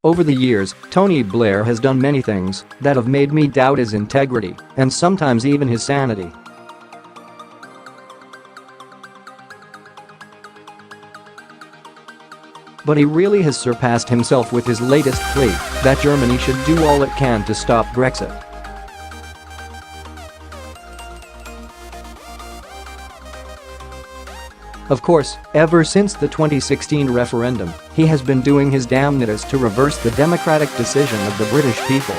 Over the years, Tony Blair has done many things that have made me doubt his integrity and sometimes even his sanity. But he really has surpassed himself with his latest plea that Germany should do all it can to stop Brexit. Of course, ever since the 2016 referendum, he has been doing his damnedest to reverse the democratic decision of the British people.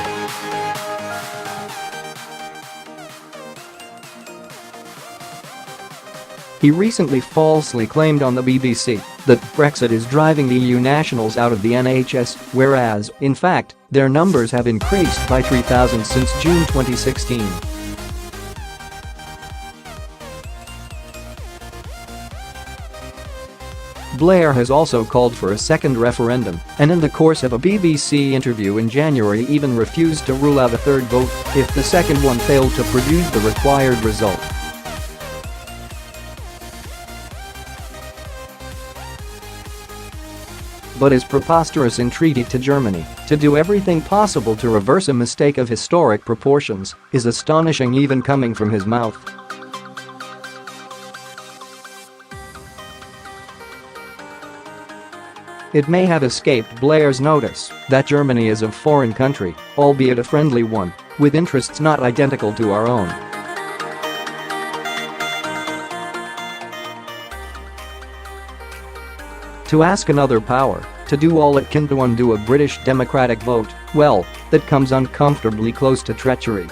He recently falsely claimed on the BBC that Brexit is driving the EU nationals out of the NHS, whereas, in fact, their numbers have increased by 3,000 since June 2016. Blair has also called for a second referendum and in the course of a BBC interview in January even refused to rule out a third vote if the second one failed to produce the required result. But his preposterous entreaty to Germany to do everything possible to reverse a mistake of historic proportions is astonishing even coming from his mouth. It may have escaped Blair's notice that Germany is a foreign country, albeit a friendly one, with interests not identical to our own. To ask another power to do all it can to undo a British democratic vote, well, that comes uncomfortably close to treachery.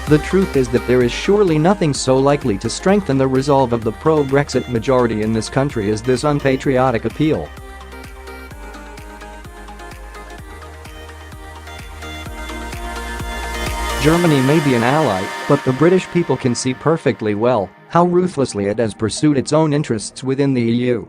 The truth is that there is surely nothing so likely to strengthen the resolve of the pro-Brexit majority in this country as this unpatriotic appeal. Germany may be an ally, but the British people can see perfectly well how ruthlessly it has pursued its own interests within the EU.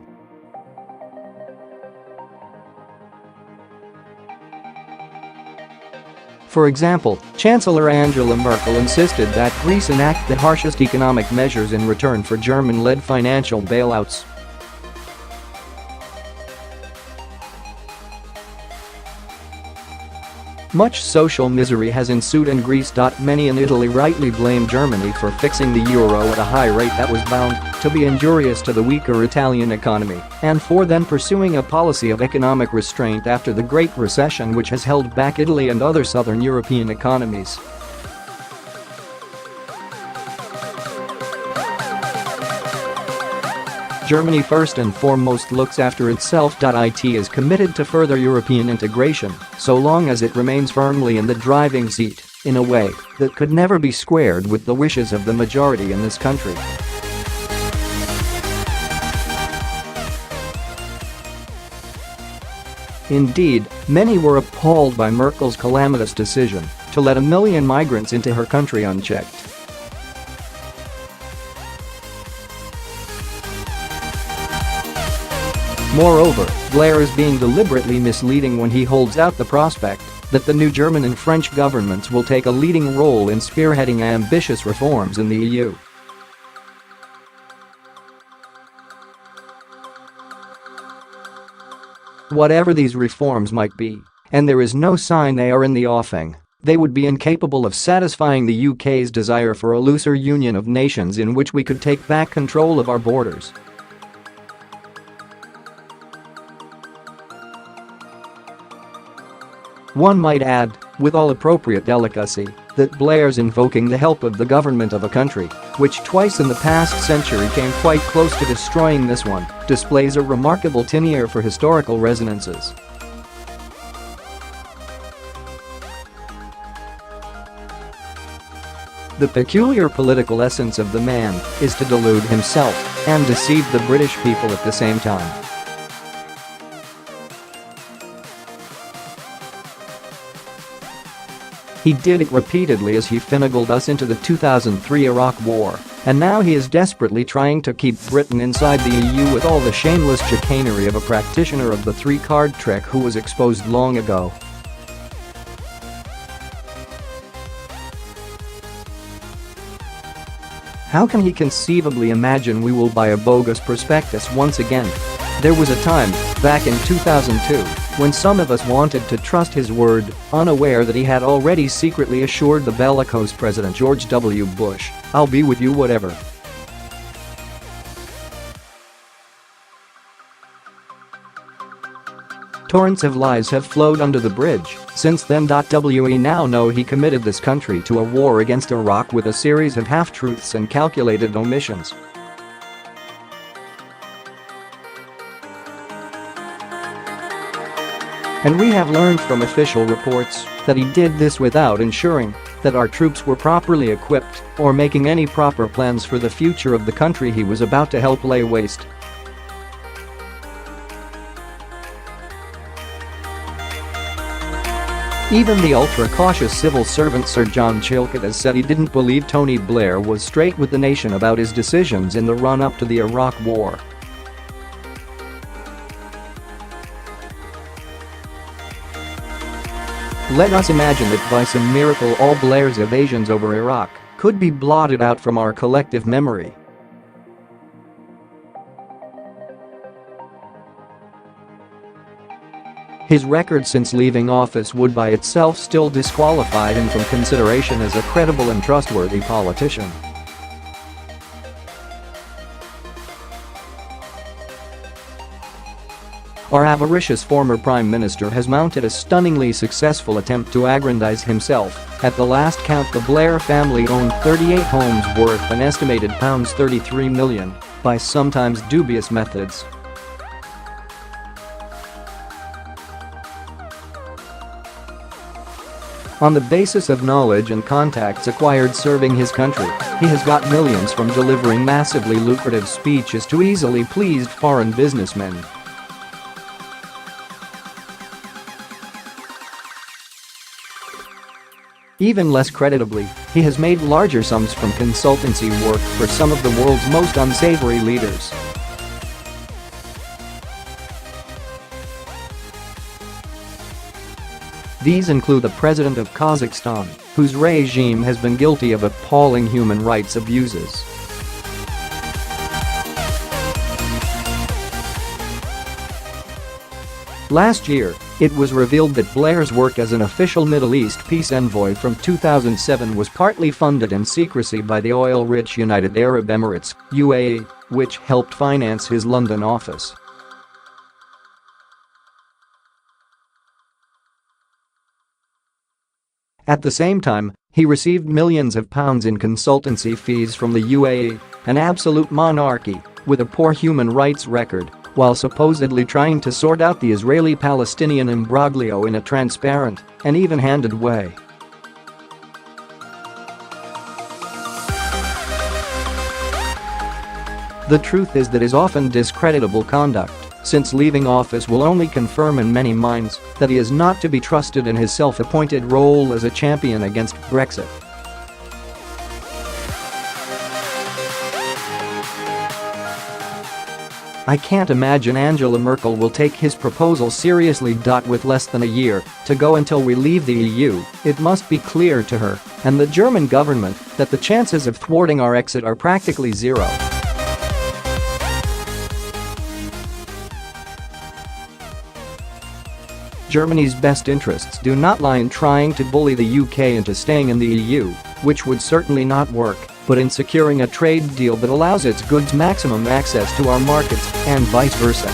For example, Chancellor Angela Merkel insisted that Greece enact the harshest economic measures in return for German-led financial bailouts. Much social misery has ensued in Greece.Many in Italy rightly blamed Germany for fixing the euro at a high rate that was bound to be injurious to the weaker Italian economy, and for then pursuing a policy of economic restraint after the Great Recession which has held back Italy and other southern European economies. Germany first and foremost looks after itself.It is committed to further European integration so long as it remains firmly in the driving seat, in a way that could never be squared with the wishes of the majority in this country. Indeed, many were appalled by Merkel's calamitous decision to let 1 million migrants into her country unchecked. Moreover, Blair is being deliberately misleading when he holds out the prospect that the new German and French governments will take a leading role in spearheading ambitious reforms in the EU. Whatever these reforms might be, and there is no sign they are in the offing, they would be incapable of satisfying the UK's desire for a looser union of nations in which we could take back control of our borders. One might add, with all appropriate delicacy, that Blair's invoking the help of the government of a country, which twice in the past century came quite close to destroying this one, displays a remarkable tin ear for historical resonances. The peculiar political essence of the man is to delude himself and deceive the British people at the same time. He did it repeatedly as he finagled us into the 2003 Iraq War, and now he is desperately trying to keep Britain inside the EU with all the shameless chicanery of a practitioner of the three-card trick who was exposed long ago. How can he conceivably imagine we will buy a bogus prospectus once again? There was a time, back in 2002, when some of us wanted to trust his word, unaware that he had already secretly assured the bellicose President George W. Bush, "I'll be with you whatever." Torrents of lies have flowed under the bridge since then. We now know he committed this country to a war against Iraq with a series of half-truths and calculated omissions. And we have learned from official reports that he did this without ensuring that our troops were properly equipped or making any proper plans for the future of the country he was about to help lay waste. Even the ultra-cautious civil servant Sir John Chilcot has said he didn't believe Tony Blair was straight with the nation about his decisions in the run-up to the Iraq War. Let us imagine that by some miracle all Blair's evasions over Iraq could be blotted out from our collective memory. His record since leaving office would by itself still disqualify him from consideration as a credible and trustworthy politician. Our avaricious former Prime Minister has mounted a stunningly successful attempt to aggrandize himself. At the last count, the Blair family owned 38 homes worth an estimated £33 million by sometimes dubious methods. On the basis of knowledge and contacts acquired serving his country, he has got millions from delivering massively lucrative speeches to easily pleased foreign businessmen. Even less creditably, he has made larger sums from consultancy work for some of the world's most unsavory leaders. These include the president of Kazakhstan, whose regime has been guilty of appalling human rights abuses. Last year, it was revealed that Blair's work as an official Middle East peace envoy from 2007 was partly funded in secrecy by the oil-rich United Arab Emirates, UAE, which helped finance his London office. At the same time, he received millions of pounds in consultancy fees from the UAE, an absolute monarchy with a poor human rights record, while supposedly trying to sort out the Israeli-Palestinian imbroglio in a transparent and even-handed way. The truth is that his often discreditable conduct since leaving office will only confirm in many minds that he is not to be trusted in his self-appointed role as a champion against Brexit. I can't imagine Angela Merkel will take his proposal seriously. With less than a year to go until we leave the EU, it must be clear to her and the German government that the chances of thwarting our exit are practically zero. Germany's best interests do not lie in trying to bully the UK into staying in the EU, which would certainly not work, but in securing a trade deal that allows its goods maximum access to our markets, and vice versa.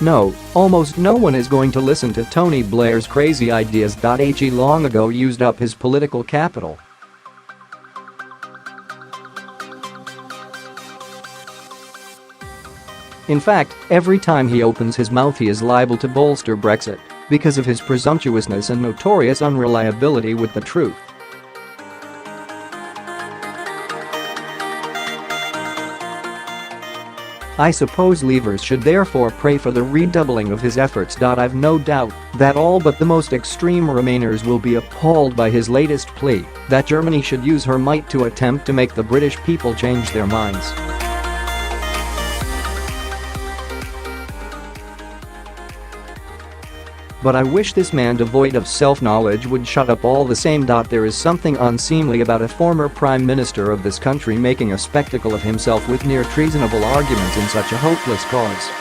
No, almost no one is going to listen to Tony Blair's crazy ideas. He long ago used up his political capital. In fact, every time he opens his mouth he is liable to bolster Brexit because of his presumptuousness and notorious unreliability with the truth. I suppose leavers should therefore pray for the redoubling of his efforts. I've no doubt that all but the most extreme Remainers will be appalled by his latest plea that Germany should use her might to attempt to make the British people change their minds. But I wish this man devoid of self-knowledge would shut up all the same. There is something unseemly about a former prime minister of this country making a spectacle of himself with near treasonable arguments in such a hopeless cause.